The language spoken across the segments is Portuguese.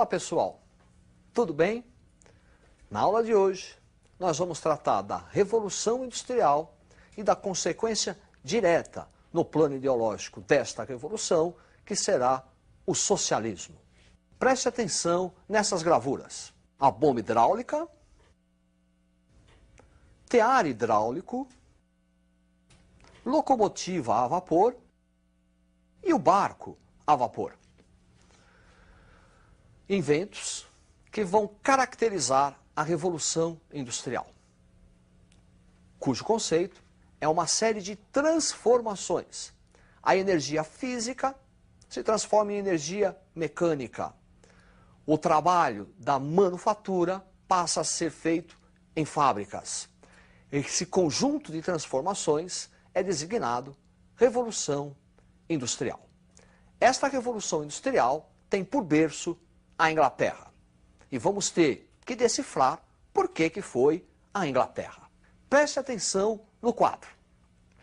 Olá pessoal, tudo bem? Na aula de hoje nós vamos tratar da Revolução Industrial e da consequência direta no plano ideológico desta revolução, que será o socialismo. Preste atenção nessas gravuras. A bomba hidráulica, tear hidráulico, locomotiva a vapor e o barco a vapor. Inventos que vão caracterizar a Revolução Industrial, cujo conceito é uma série de transformações. A energia física se transforma em energia mecânica. O trabalho da manufatura passa a ser feito em fábricas. Esse conjunto de transformações é designado Revolução Industrial. Esta Revolução Industrial tem por berço a Inglaterra. E vamos ter que decifrar por que foi a Inglaterra. Preste atenção no quadro.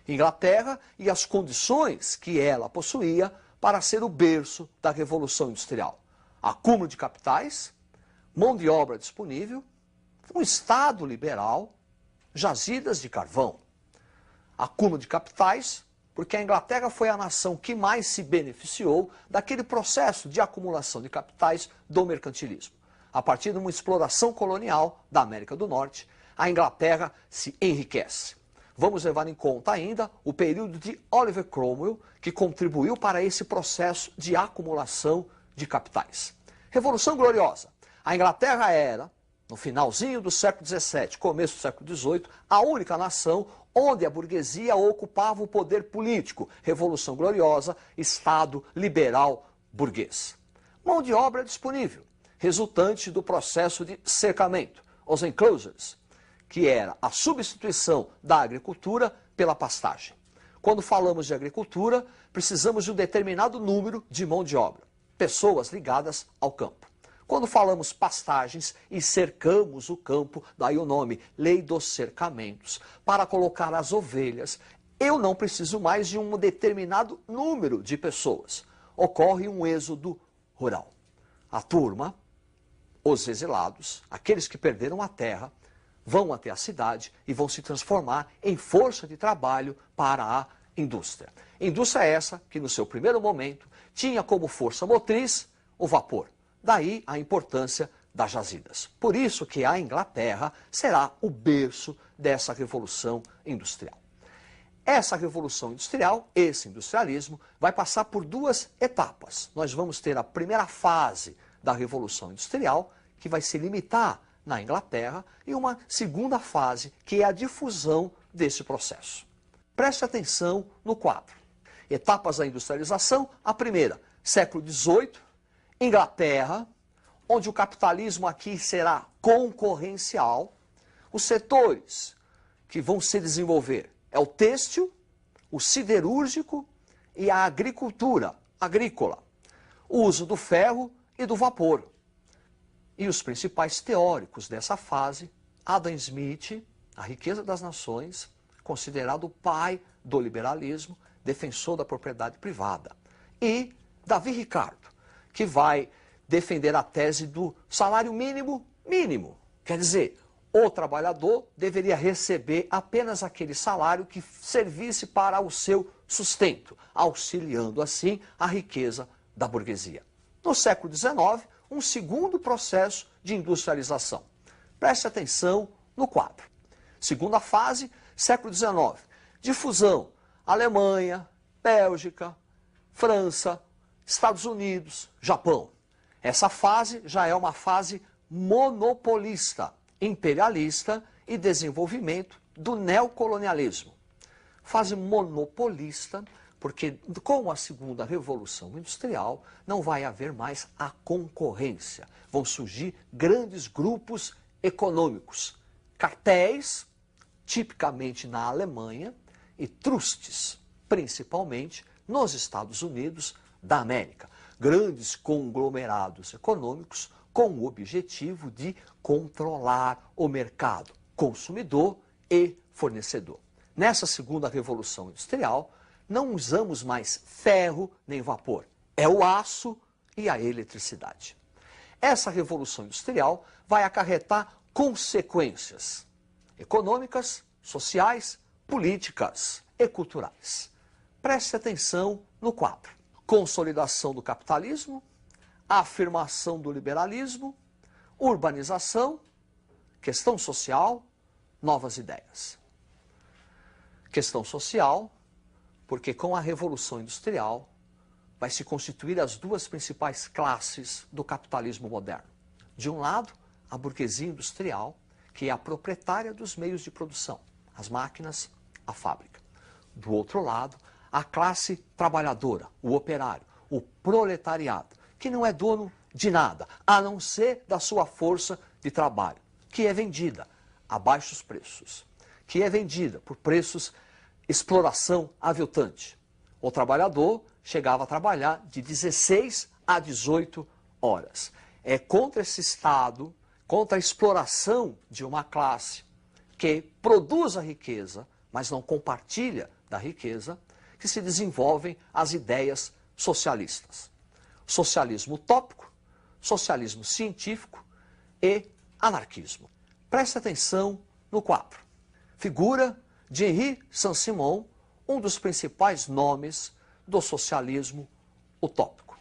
Inglaterra e as condições que ela possuía para ser o berço da Revolução Industrial. Acúmulo de capitais, mão de obra disponível, um Estado liberal, jazidas de carvão. Acúmulo de capitais, porque a Inglaterra foi a nação que mais se beneficiou daquele processo de acumulação de capitais do mercantilismo. A partir de uma exploração colonial da América do Norte, a Inglaterra se enriquece. Vamos levar em conta ainda o período de Oliver Cromwell, que contribuiu para esse processo de acumulação de capitais. Revolução Gloriosa. A Inglaterra era, no finalzinho do século XVII, começo do século XVIII, a única nação onde a burguesia ocupava o poder político. Revolução Gloriosa, Estado liberal burguês. Mão de obra disponível, resultante do processo de cercamento, os enclosures, que era a substituição da agricultura pela pastagem. Quando falamos de agricultura, precisamos de um determinado número de mão de obra, pessoas ligadas ao campo. Quando falamos pastagens e cercamos o campo, daí o nome, Lei dos Cercamentos, para colocar as ovelhas, eu não preciso mais de um determinado número de pessoas. Ocorre um êxodo rural. A turma, os exilados, aqueles que perderam a terra, vão até a cidade e vão se transformar em força de trabalho para a indústria. Indústria essa que, no seu primeiro momento, tinha como força motriz o vapor. Daí a importância das jazidas. Por isso que a Inglaterra será o berço dessa Revolução Industrial. Essa Revolução Industrial, esse industrialismo, vai passar por duas etapas. Nós vamos ter a primeira fase da Revolução Industrial, que vai se limitar na Inglaterra, e uma segunda fase, que é a difusão desse processo. Preste atenção no quadro. Etapas da industrialização, a primeira, século XVIII, Inglaterra, onde o capitalismo aqui será concorrencial. Os setores que vão se desenvolver é o têxtil, o siderúrgico e a agricultura agrícola. O uso do ferro e do vapor. E os principais teóricos dessa fase, Adam Smith, A Riqueza das Nações, considerado o pai do liberalismo, defensor da propriedade privada. E Davi Ricardo, que vai defender a tese do salário mínimo. Quer dizer, o trabalhador deveria receber apenas aquele salário que servisse para o seu sustento, auxiliando assim a riqueza da burguesia. No século XIX, um segundo processo de industrialização. Preste atenção no quadro. Segunda fase, século XIX. Difusão, Alemanha, Bélgica, França, Estados Unidos, Japão. Essa fase já é uma fase monopolista, imperialista e desenvolvimento do neocolonialismo. Fase monopolista, porque com a segunda Revolução Industrial não vai haver mais a concorrência. Vão surgir grandes grupos econômicos, cartéis, tipicamente na Alemanha, e trustes, principalmente nos Estados Unidos da América. Grandes conglomerados econômicos com o objetivo de controlar o mercado consumidor e fornecedor. Nessa segunda Revolução Industrial, não usamos mais ferro nem vapor. É o aço e a eletricidade. Essa revolução industrial vai acarretar consequências econômicas, sociais, políticas e culturais. Preste atenção no quadro: consolidação do capitalismo, afirmação do liberalismo, urbanização, questão social, novas ideias. Questão social, porque com a Revolução Industrial vai se constituir as duas principais classes do capitalismo moderno. De um lado, a burguesia industrial, que é a proprietária dos meios de produção, as máquinas, a fábrica. Do outro lado, a classe trabalhadora, o operário, o proletariado, que não é dono de nada, a não ser da sua força de trabalho, que é vendida a baixos preços, que é vendida por preços exploração aviltante. O trabalhador chegava a trabalhar de 16 a 18 horas. É contra esse Estado, contra a exploração de uma classe que produz a riqueza, mas não compartilha da riqueza, que se desenvolvem as ideias socialistas. Socialismo utópico, socialismo científico e anarquismo. Preste atenção no quadro. Figura de Henri Saint-Simon, um dos principais nomes do socialismo utópico.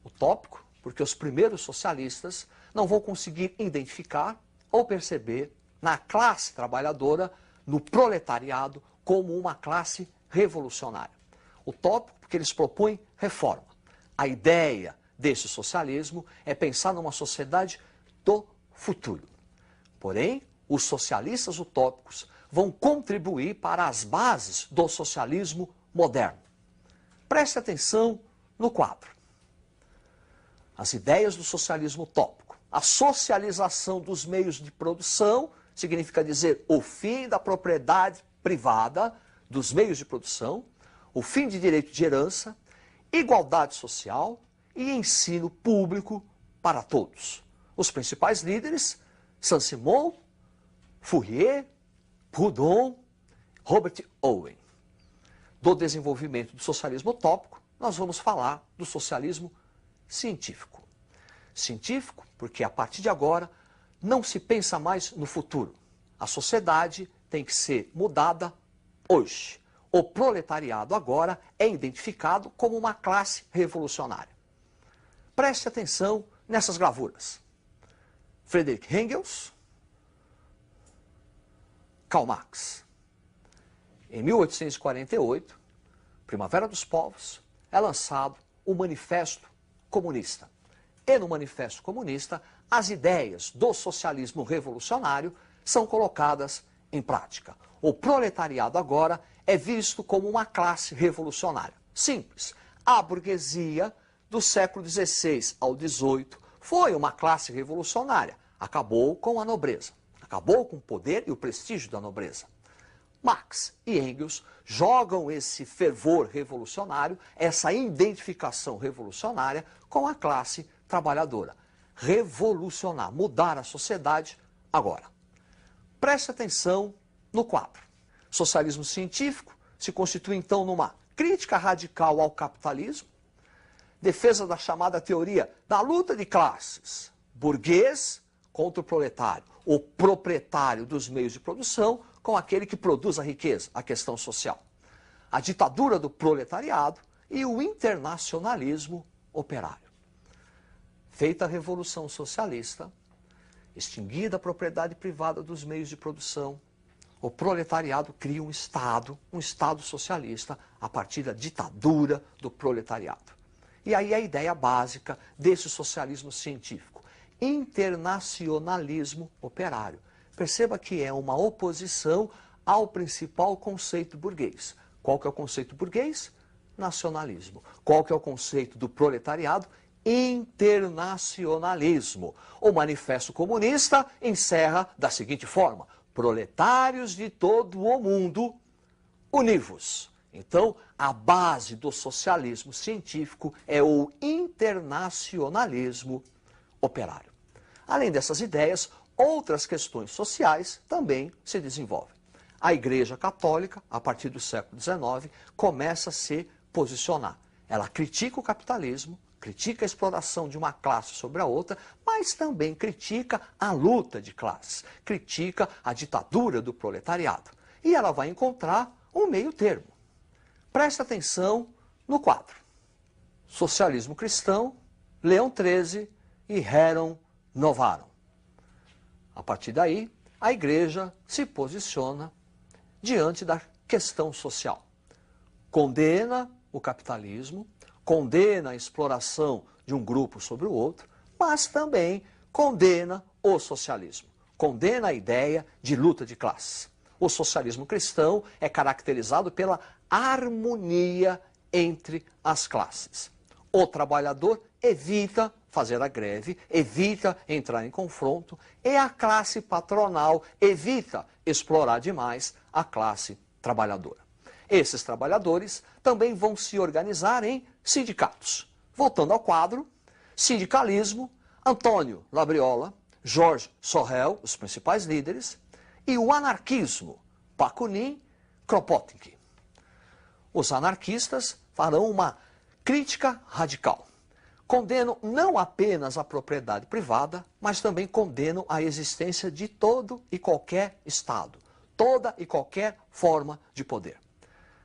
Utópico porque os primeiros socialistas não vão conseguir identificar ou perceber na classe trabalhadora, no proletariado, como uma classe revolucionária. Utópico porque eles propõem reforma. A ideia desse socialismo é pensar numa sociedade do futuro. Porém, os socialistas utópicos vão contribuir para as bases do socialismo moderno. Preste atenção no quadro. As ideias do socialismo utópico. A socialização dos meios de produção significa dizer o fim da propriedade privada dos meios de produção, o fim de direito de herança, igualdade social e ensino público para todos. Os principais líderes, Saint-Simon, Fourier, Proudhon, Robert Owen. Do desenvolvimento do socialismo utópico, nós vamos falar do socialismo científico. Científico porque a partir de agora não se pensa mais no futuro. A sociedade tem que ser mudada hoje. O proletariado agora é identificado como uma classe revolucionária. Preste atenção nessas gravuras. Friedrich Engels, Karl Marx. Em 1848, Primavera dos Povos, é lançado o Manifesto Comunista. E no Manifesto Comunista, as ideias do socialismo revolucionário são colocadas em prática. O proletariado agora é visto como uma classe revolucionária. Simples. A burguesia do século XVI ao XVIII foi uma classe revolucionária. Acabou com a nobreza. Acabou com o poder e o prestígio da nobreza. Marx e Engels jogam esse fervor revolucionário, essa identificação revolucionária com a classe trabalhadora. Revolucionar, mudar a sociedade agora. Preste atenção no quadro. Socialismo científico se constitui então numa crítica radical ao capitalismo, defesa da chamada teoria da luta de classes, burguês contra o proletário, o proprietário dos meios de produção com aquele que produz a riqueza, a questão social. A ditadura do proletariado e o internacionalismo operário. Feita a Revolução Socialista, extinguida a propriedade privada dos meios de produção, o proletariado cria um Estado socialista a partir da ditadura do proletariado. E aí a ideia básica desse socialismo científico, internacionalismo operário. Perceba que é uma oposição ao principal conceito burguês. Qual que é o conceito burguês? Nacionalismo. Qual que é o conceito do proletariado? Internacionalismo. O Manifesto Comunista encerra da seguinte forma: proletários de todo o mundo, univos. Então, a base do socialismo científico é o internacionalismo operário. Além dessas ideias, outras questões sociais também se desenvolvem. A Igreja Católica, a partir do século XIX, começa a se posicionar. Ela critica o capitalismo, critica a exploração de uma classe sobre a outra, mas também critica a luta de classes, critica a ditadura do proletariado. E ela vai encontrar um meio termo. Presta atenção no quadro. Socialismo Cristão, Leão XIII e Rerum Novarum. A partir daí, a Igreja se posiciona diante da questão social. Condena o capitalismo, condena a exploração de um grupo sobre o outro, mas também condena o socialismo, condena a ideia de luta de classes. O socialismo cristão é caracterizado pela harmonia entre as classes. O trabalhador evita fazer a greve, evita entrar em confronto, e a classe patronal evita explorar demais a classe trabalhadora. Esses trabalhadores também vão se organizar em sindicatos. Voltando ao quadro, sindicalismo, Antônio Labriola, Georges Sorel, os principais líderes, e o anarquismo, Bakunin, Kropotkin. Os anarquistas farão uma crítica radical. Condenam não apenas a propriedade privada, mas também condenam a existência de todo e qualquer Estado, toda e qualquer forma de poder.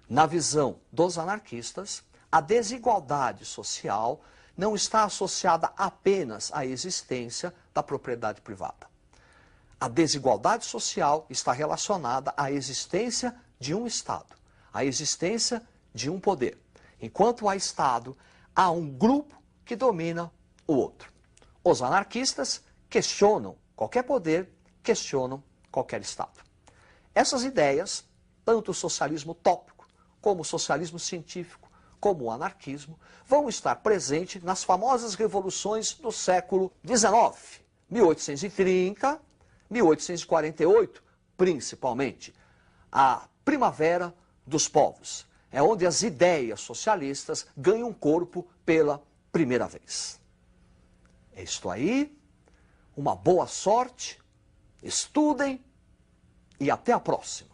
Na visão dos anarquistas, a desigualdade social não está associada apenas à existência da propriedade privada. A desigualdade social está relacionada à existência de um Estado, à existência de um poder. Enquanto há Estado, há um grupo que domina o outro. Os anarquistas questionam qualquer poder, questionam qualquer Estado. Essas ideias, tanto o socialismo utópico, como o socialismo científico, como o anarquismo, vão estar presentes nas famosas revoluções do século XIX, 1830, 1848, principalmente. A Primavera dos Povos. É onde as ideias socialistas ganham corpo pela primeira vez. É isto aí, uma boa sorte, estudem e até a próxima.